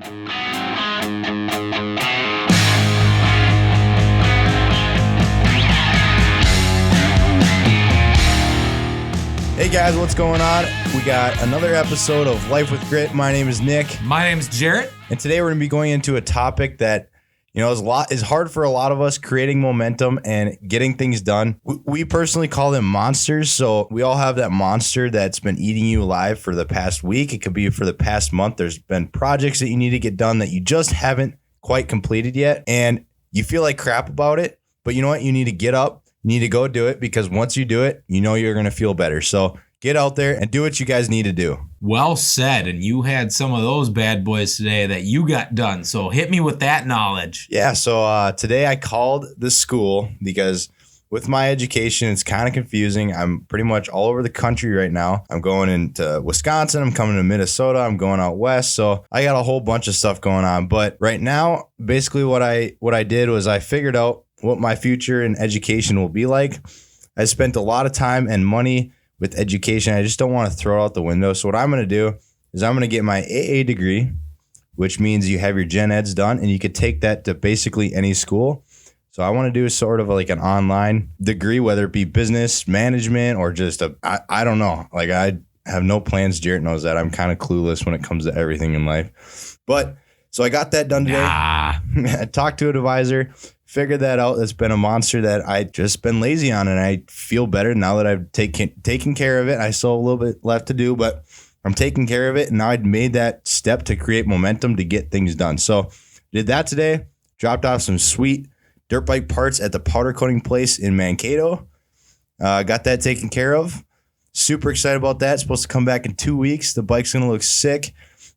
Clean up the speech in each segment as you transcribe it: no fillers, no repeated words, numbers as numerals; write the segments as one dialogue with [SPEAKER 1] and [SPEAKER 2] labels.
[SPEAKER 1] Hey guys, what's going on? We got another episode of Life with Grit. My name is Nick.
[SPEAKER 2] My name is Jerit.
[SPEAKER 1] And today we're going to be going into a topic that, is hard for a lot of us, creating momentum and getting things done. We personally call them monsters. So we all have that monster that's been eating you alive for the past week. It could be for the past month. There's been projects that you need to get done that you just haven't quite completed yet. And you feel like crap about it. But you know what? You need to get up. You need to go do it, because once you do it, you know you're going to feel better. So get out there and do what you guys need to do.
[SPEAKER 2] Well said. And you had some of those bad boys today that you got done. So hit me with that knowledge.
[SPEAKER 1] Yeah. So today I called the school because with my education, it's kind of confusing. I'm pretty much all over the country right now. I'm going into Wisconsin. I'm coming to Minnesota. I'm going out west. So I got a whole bunch of stuff going on. But right now, basically what I did was I figured out what my future in education will be like. I spent a lot of time and money with education. I just don't want to throw it out the window. So what I'm going to do is I'm going to get my AA degree, which means you have your gen eds done and you could take that to basically any school. So I want to do sort of like an online degree, whether it be business management or just I don't know. Like I have no plans. Jerit knows that. I'm kind of clueless when it comes to everything in life. But so I got that done today. I talked to an advisor. Figured that out. That's been a monster that I just been lazy on, and I feel better now that I've taken care of it. I still have a little bit left to do, but I'm taking care of it, and now I'd made that step to create momentum to get things done. So did that today. Dropped off some sweet dirt bike parts at the powder coating place in Mankato. Got that taken care of. Super excited about that. Supposed to come back in 2 weeks. The bike's gonna look sick.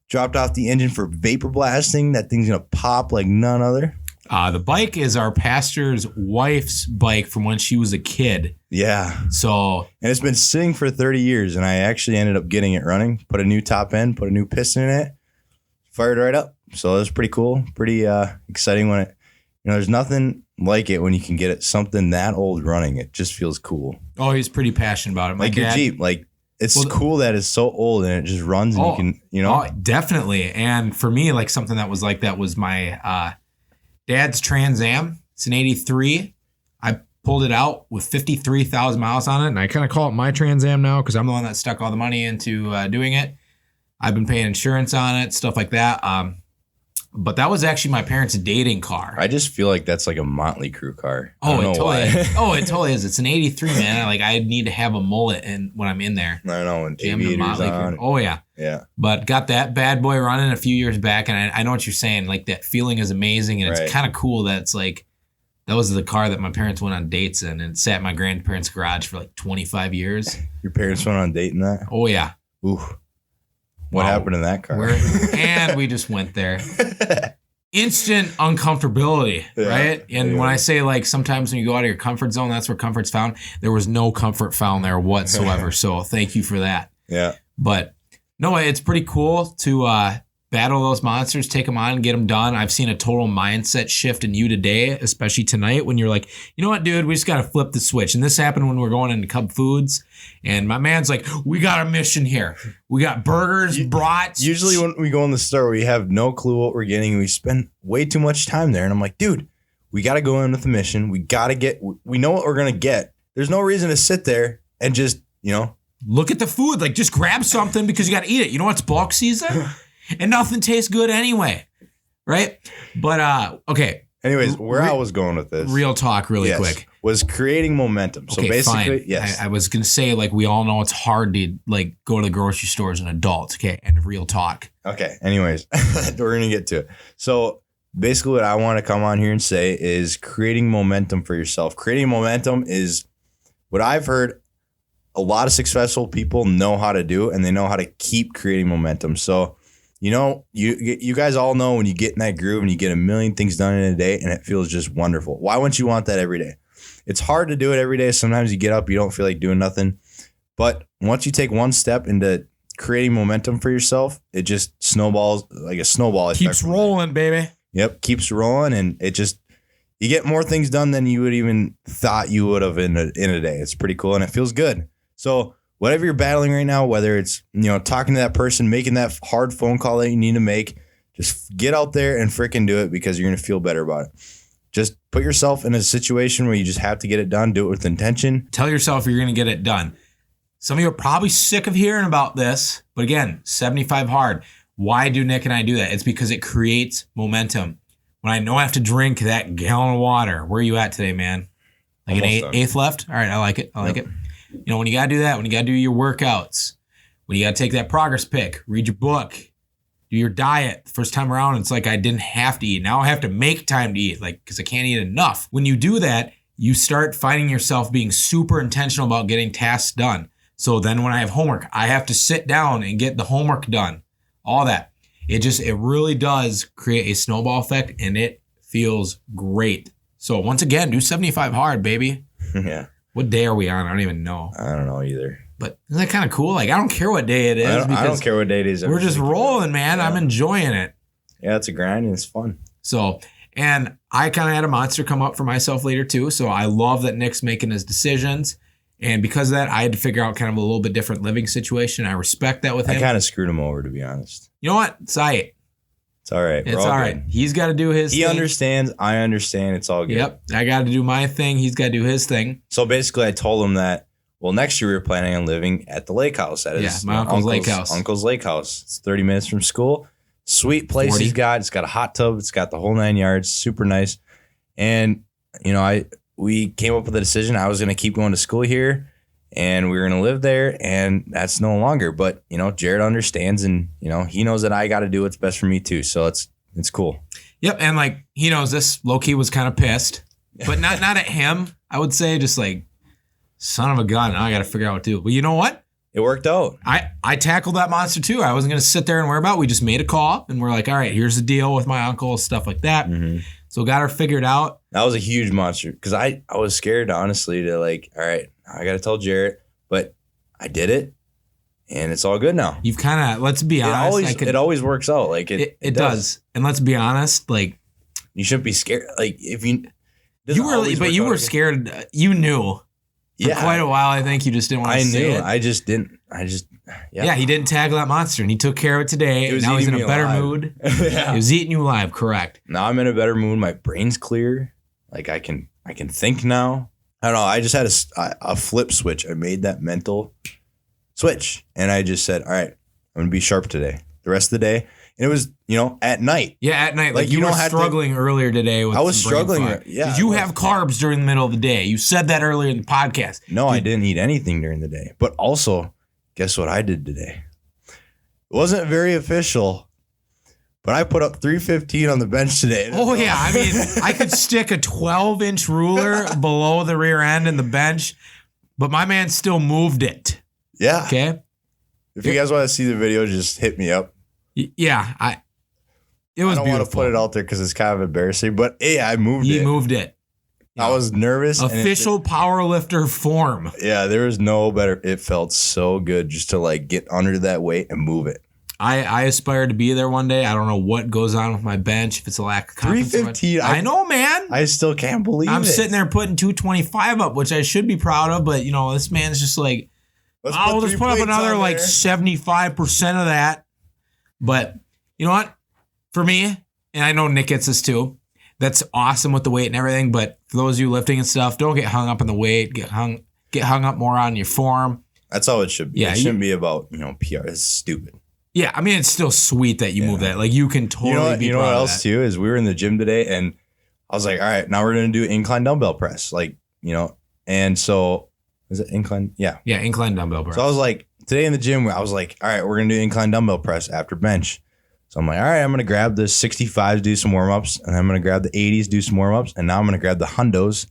[SPEAKER 1] Dropped off the engine for vapor blasting. That thing's gonna pop like none other.
[SPEAKER 2] The bike is our pastor's wife's bike from when she was a kid.
[SPEAKER 1] Yeah.
[SPEAKER 2] So,
[SPEAKER 1] and it's been sitting for 30 years, and I actually ended up getting it running. Put a new top end, put a new piston in it, fired right up. So it was pretty cool, pretty exciting when it, there's nothing like it when you can get it something that old running. It just feels cool.
[SPEAKER 2] Oh, he's pretty passionate about it.
[SPEAKER 1] Like your Jeep, like it's cool that it's so old and it just runs and you can, Oh,
[SPEAKER 2] definitely. And for me, like something that was like that was my Dad's Trans Am. It's an 83. I pulled it out with 53,000 miles on it, and I kind of call it my Trans Am now because I'm the one that stuck all the money into doing it. I've been paying insurance on it, stuff like that. But that was actually my parents' dating car.
[SPEAKER 1] I just feel like that's like a Motley Crue car.
[SPEAKER 2] It totally is. It's an 83, man. I need to have a mullet when I'm in there.
[SPEAKER 1] I know, when Aviator's on.
[SPEAKER 2] Oh, yeah.
[SPEAKER 1] Yeah.
[SPEAKER 2] But got that bad boy running a few years back, and I know what you're saying. Like, that feeling is amazing, and it's kind of cool that it's like, that was the car that my parents went on dates in, and it sat in my grandparents' garage for like 25 years.
[SPEAKER 1] Your parents went on a date in that?
[SPEAKER 2] Oh, yeah.
[SPEAKER 1] Ooh. What happened in that car?
[SPEAKER 2] And we just went there. Instant uncomfortability, right? And when I say, like, sometimes when you go out of your comfort zone, that's where comfort's found. There was no comfort found there whatsoever. So thank you for that.
[SPEAKER 1] Yeah.
[SPEAKER 2] But no, it's pretty cool to battle those monsters, take them on, and get them done. I've seen a total mindset shift in you today, especially tonight, when you're like, you know what, dude, we just got to flip the switch. And this happened when we were going into Cub Foods. And my man's like, we got a mission here. We got burgers, brats.
[SPEAKER 1] Usually when we go in the store, we have no clue what we're getting. We spend way too much time there. And I'm like, dude, we got to go in with a mission. We know what we're going to get. There's no reason to sit there and just,
[SPEAKER 2] look at the food. Like, just grab something because you got to eat it. You know what's bulk season? And nothing tastes good anyway, right? But, okay.
[SPEAKER 1] Anyways, where I was going with this.
[SPEAKER 2] Real talk really quick.
[SPEAKER 1] Was creating momentum. So basically,
[SPEAKER 2] fine.
[SPEAKER 1] Yes.
[SPEAKER 2] I was going to say, like, we all know it's hard to, like, go to the grocery store as an adult, okay? And real talk.
[SPEAKER 1] Okay. Anyways, we're going to get to it. So basically what I want to come on here and say is creating momentum for yourself. Creating momentum is what I've heard a lot of successful people know how to do, and they know how to keep creating momentum. So, you guys all know when you get in that groove and you get a million things done in a day and it feels just wonderful. Why wouldn't you want that every day? It's hard to do it every day. Sometimes you get up, you don't feel like doing nothing. But once you take one step into creating momentum for yourself, it just snowballs like a snowball effect.
[SPEAKER 2] Keeps rolling, baby.
[SPEAKER 1] Yep, keeps rolling, and it just, you get more things done than you would even thought you would have in a day. It's pretty cool, and it feels good. So whatever you're battling right now, whether it's, talking to that person, making that hard phone call that you need to make, Just get out there and freaking do it because you're going to feel better about it. Just put yourself in a situation where you just have to get it done. Do it with intention.
[SPEAKER 2] Tell yourself you're going to get it done. Some of you are probably sick of hearing about this, but again, 75 hard. Why do Nick and I do that? It's because it creates momentum. When I know I have to drink that gallon of water, where are you at today, man? Like almost an eighth left? All right, I like it. I like it. You know, when you got to do that, when you got to do your workouts, when you got to take that progress pick, read your book, do your diet. First time around, it's like I didn't have to eat. Now I have to make time to eat, like, because I can't eat enough. When you do that, you start finding yourself being super intentional about getting tasks done. So then when I have homework, I have to sit down and get the homework done. All that. It really does create a snowball effect, and it feels great. So once again, do 75 hard, baby.
[SPEAKER 1] Yeah.
[SPEAKER 2] What day are we on? I don't even know.
[SPEAKER 1] I don't know either.
[SPEAKER 2] But isn't that kind of cool? Like, I don't care what day it is.
[SPEAKER 1] I don't care what day it is.
[SPEAKER 2] We're just rolling, man.
[SPEAKER 1] Yeah.
[SPEAKER 2] I'm enjoying it.
[SPEAKER 1] Yeah, it's a grind and it's fun.
[SPEAKER 2] So, and I kind of had a monster come up for myself later too. So I love that Nick's making his decisions. And because of that, I had to figure out kind of a little bit different living situation. I respect that with him.
[SPEAKER 1] I kind of screwed him over, to be honest.
[SPEAKER 2] You know what? It's all right.
[SPEAKER 1] It's all right.
[SPEAKER 2] It's all right. He's got to do his thing.
[SPEAKER 1] He understands. I understand. It's all good.
[SPEAKER 2] Yep. I got to do my thing. He's got to do his thing.
[SPEAKER 1] So basically, I told him that, well, next year we were planning on living at the lake house. That is
[SPEAKER 2] my uncle's lake house.
[SPEAKER 1] Uncle's lake house. It's 30 minutes from school. Sweet place
[SPEAKER 2] 40.
[SPEAKER 1] he's got. It's got a hot tub. It's got the whole 9 yards. Super nice. And, you know, we came up with a decision. I was going to keep going to school here, and we were going to live there, and that's no longer. But, you know, Jerit understands, and, you know, he knows that I got to do what's best for me too. So it's cool.
[SPEAKER 2] Yep. And like, he knows this. Low-key was kind of pissed, but not at him. I would say just like, son of a gun. Now I got to figure out what to do. But you know what?
[SPEAKER 1] It worked out.
[SPEAKER 2] I tackled that monster too. I wasn't going to sit there and worry about it. We just made a call and we're like, all right, here's the deal with my uncle, stuff like that.
[SPEAKER 1] Mm-hmm.
[SPEAKER 2] So got her figured out.
[SPEAKER 1] That was a huge monster because I was scared, honestly, to like, all right, I got to tell Jerit, but I did it and it's all good now.
[SPEAKER 2] You've kind of, let's be honest.
[SPEAKER 1] It always works out. Like
[SPEAKER 2] it does. And let's be honest, like,
[SPEAKER 1] you shouldn't be scared. Like if you
[SPEAKER 2] were scared. You knew. For quite a while, I think you just didn't want to say it.
[SPEAKER 1] I just didn't.
[SPEAKER 2] Yeah, he didn't tackle that monster, and he took care of it today. Now he's in a better mood.
[SPEAKER 1] Yeah.
[SPEAKER 2] He was eating you alive, correct.
[SPEAKER 1] Now I'm in a better mood. My brain's clear. Like I can think now. I don't know. I just had a flip switch. I made that mental switch, and I just said, all right, I'm going to be sharp today. The rest of the day. And it was, you know, at night.
[SPEAKER 2] Yeah, at night. Like you were struggling earlier today with
[SPEAKER 1] I was struggling.
[SPEAKER 2] Yeah. Did you have carbs during the middle of the day? You said that earlier in the podcast.
[SPEAKER 1] No, I didn't eat anything during the day. But also, guess what I did today? It wasn't very official, but I put up 315 on the bench today.
[SPEAKER 2] Oh, yeah. I mean, I could stick a 12-inch ruler below the rear end in the bench, but my man still moved it.
[SPEAKER 1] Yeah.
[SPEAKER 2] Okay.
[SPEAKER 1] If you guys want to see the video, just hit me up.
[SPEAKER 2] Yeah, it was beautiful.
[SPEAKER 1] I don't want to put it out there because it's kind of embarrassing, but hey, I moved it.
[SPEAKER 2] He moved it.
[SPEAKER 1] I was nervous.
[SPEAKER 2] Official powerlifter form.
[SPEAKER 1] Yeah, there was no better. It felt so good just to like get under that weight and move it.
[SPEAKER 2] I aspire to be there one day. I don't know what goes on with my bench, if it's a lack of confidence.
[SPEAKER 1] 315.
[SPEAKER 2] I know, man.
[SPEAKER 1] I still can't believe it.
[SPEAKER 2] I'm sitting there putting 225 up, which I should be proud of, but you know, this man's just like, let's put up another like 75% of that. But you know what? For me, and I know Nick gets this too, that's awesome with the weight and everything. But for those of you lifting and stuff, don't get hung up on the weight. Get hung up more on your form.
[SPEAKER 1] That's all it should be.
[SPEAKER 2] Yeah,
[SPEAKER 1] it shouldn't be about, you know, PR. It's stupid.
[SPEAKER 2] Yeah, I mean, it's still sweet that you move that. Like you can totally be proud of that. You know what else
[SPEAKER 1] too is we were in the gym today and I was like, all right, now we're going to do incline dumbbell press. Like, you know, and so is it incline? Yeah.
[SPEAKER 2] Yeah, incline dumbbell press.
[SPEAKER 1] So I was like, today in the gym, I was like, all right, we're going to do incline dumbbell press after bench. So I'm like, all right, I'm going to grab the 65s, do some warm-ups, and I'm going to grab the 80s, do some warm-ups, and now I'm going to grab the hundos.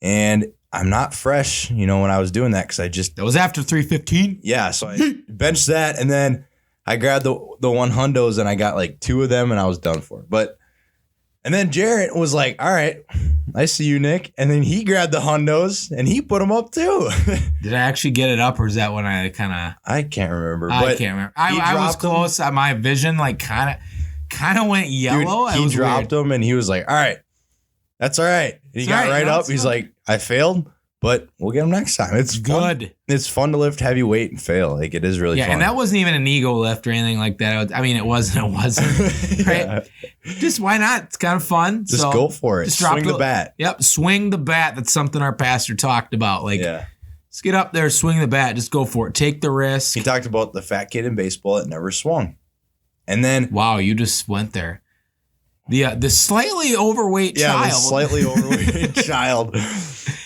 [SPEAKER 1] And I'm not fresh, you know, when I was doing that because
[SPEAKER 2] that was after 315?
[SPEAKER 1] Yeah, so I benched that, and then I grabbed the one hundos, and I got like 2 of them, and I was done for. And then Jerit was like, all right, I see you, Nick. And then he grabbed the hundos and he put them up too.
[SPEAKER 2] Did I actually get it up or is that when I kind of...
[SPEAKER 1] I can't remember.
[SPEAKER 2] I can't remember. I was close. My vision like kind of went yellow.
[SPEAKER 1] Dude, he dropped them and he was like, all right, that's all right. And he got right up. He's like, I failed, But we'll get him next time. It's fun.
[SPEAKER 2] Good.
[SPEAKER 1] It's fun to lift heavy weight and fail. Like, it is really fun.
[SPEAKER 2] And that wasn't even an ego lift or anything like that. I mean, it wasn't, right?
[SPEAKER 1] Yeah.
[SPEAKER 2] Just why not? It's kind of fun.
[SPEAKER 1] Just go for it. Swing the bat.
[SPEAKER 2] Yep, swing the bat. That's something our pastor talked about. Like, just get up there, swing the bat. Just go for it. Take the risk.
[SPEAKER 1] He talked about the fat kid in baseball that never swung. And then...
[SPEAKER 2] Wow, you just went there. The slightly overweight child.
[SPEAKER 1] Yeah, the slightly overweight child.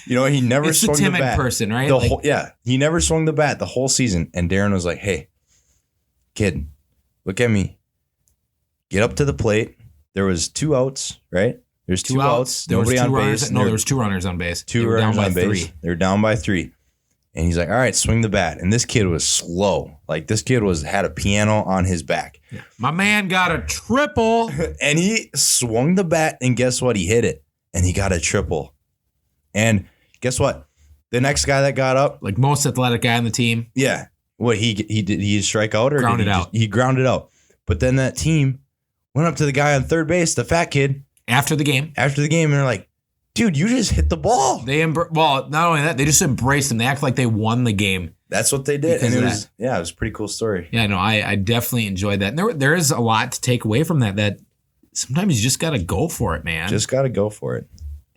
[SPEAKER 1] You know, he never swung the bat. It's a timid
[SPEAKER 2] person, right?
[SPEAKER 1] He never swung the bat the whole season. And Darren was like, hey, kid, look at me. Get up to the plate. There was 2 outs, right? There's two outs. Nobody on base.
[SPEAKER 2] No, there was 2 runners on base.
[SPEAKER 1] Two runners on base. They were down by 3. And he's like, all right, swing the bat. And this kid was slow. Like, this kid had a piano on his back.
[SPEAKER 2] Yeah. My man got a triple.
[SPEAKER 1] And he swung the bat, and guess what? He hit it. And he got a triple. And guess what? The next guy that got up,
[SPEAKER 2] like most athletic guy on the team.
[SPEAKER 1] Yeah. What he strike out or
[SPEAKER 2] grounded out?
[SPEAKER 1] He grounded out. But then that team went up to the guy on third base, the fat kid,
[SPEAKER 2] after the game,
[SPEAKER 1] and they're like, "Dude, you just hit the ball."
[SPEAKER 2] Well, not only that, they just embraced him. They act like they won the game.
[SPEAKER 1] That's what they did, and it was a pretty cool story.
[SPEAKER 2] Yeah, no, I definitely enjoyed that. And there is a lot to take away from that. That sometimes you just got to go for it, man.
[SPEAKER 1] Just got to go for it.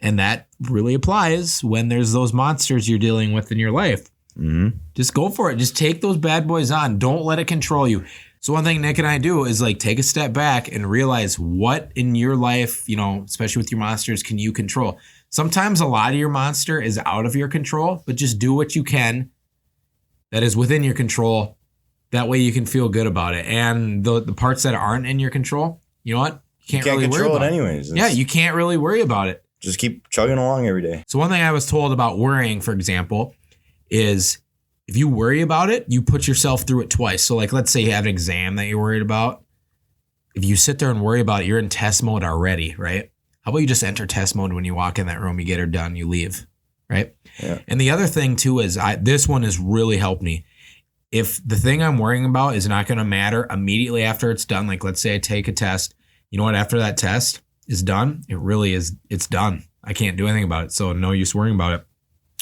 [SPEAKER 2] And that really applies when there's those monsters you're dealing with in your life.
[SPEAKER 1] Mm-hmm.
[SPEAKER 2] Just go for it. Just take those bad boys on. Don't let it control you. So one thing Nick and I do is like take a step back and realize what in your life, you know, especially with your monsters, can you control? Sometimes a lot of your monster is out of your control, but just do what you can that is within your control. That way you can feel good about it. And the parts that aren't in your control, you know what? You can't really
[SPEAKER 1] control
[SPEAKER 2] worry about
[SPEAKER 1] it anyways.
[SPEAKER 2] Yeah, you can't really worry about it.
[SPEAKER 1] Just keep chugging along every day.
[SPEAKER 2] So one thing I was told about worrying, for example, is if you worry about it, you put yourself through it twice. So like, let's say you have an exam that you're worried about. If you sit there and worry about it, you're in test mode already, right? How about you just enter test mode when you walk in that room, you get her done, you leave, right?
[SPEAKER 1] Yeah.
[SPEAKER 2] And the other thing too is this one has really helped me. If the thing I'm worrying about is not going to matter immediately after it's done, like let's say I take a test, you know what, after that test is done, it really is, it's done. I can't do anything about it. So no use worrying about it.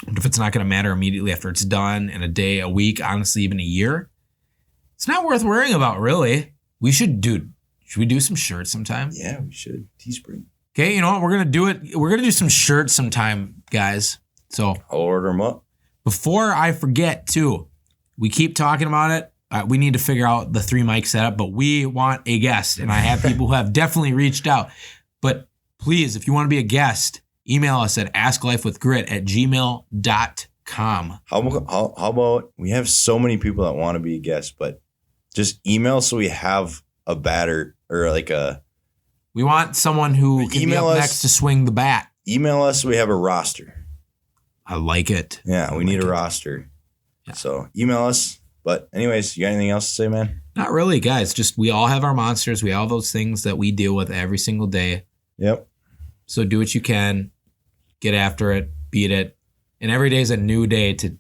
[SPEAKER 2] But if it's not going to matter immediately after it's done in a day, a week, honestly, even a year, it's not worth worrying about, really. Should we do some shirts sometime?
[SPEAKER 1] Yeah, we should. Teespring.
[SPEAKER 2] Okay, you know what? We're going to do it. We're going to do some shirts sometime, guys. So
[SPEAKER 1] I'll order them up.
[SPEAKER 2] Before I forget, too, we keep talking about it. We need to figure out the 3 mic setup, but we want a guest. And I have people who have definitely reached out. But please, if you want to be a guest, email us at asklifewithgrit@gmail.com.
[SPEAKER 1] How about we have so many people that want to be a guest, but just email so we have a batter or like a...
[SPEAKER 2] We want someone who can be up next to swing the bat.
[SPEAKER 1] Email us so we have a roster.
[SPEAKER 2] I like it.
[SPEAKER 1] Yeah, we need a roster. Yeah. So email us. But anyways, you got anything else to say, man?
[SPEAKER 2] Not really, guys. Just we all have our monsters. We all have those things that we deal with every single day.
[SPEAKER 1] Yep.
[SPEAKER 2] So do what you can. Get after it. Beat it. And every day is a new day to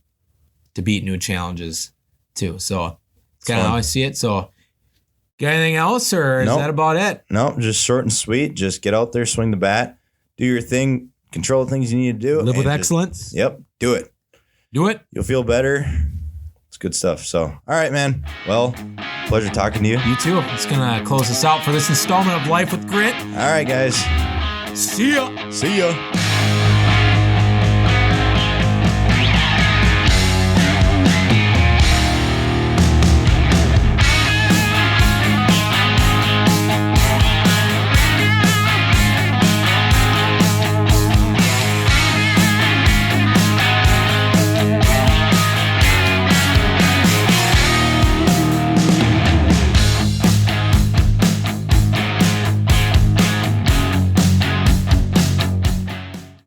[SPEAKER 2] beat new challenges, too. So it's kind of how I see it. So got anything else, or is that about it?
[SPEAKER 1] No, just short and sweet. Just get out there, swing the bat, do your thing, control the things you need to do.
[SPEAKER 2] Live with excellence.
[SPEAKER 1] Yep. Do it.
[SPEAKER 2] Do it.
[SPEAKER 1] You'll feel better. It's good stuff. So, all right, man. Well, pleasure talking to you.
[SPEAKER 2] You too. It's going to close us out for this installment of Life with Grit.
[SPEAKER 1] All right, guys.
[SPEAKER 2] See ya.
[SPEAKER 1] See ya.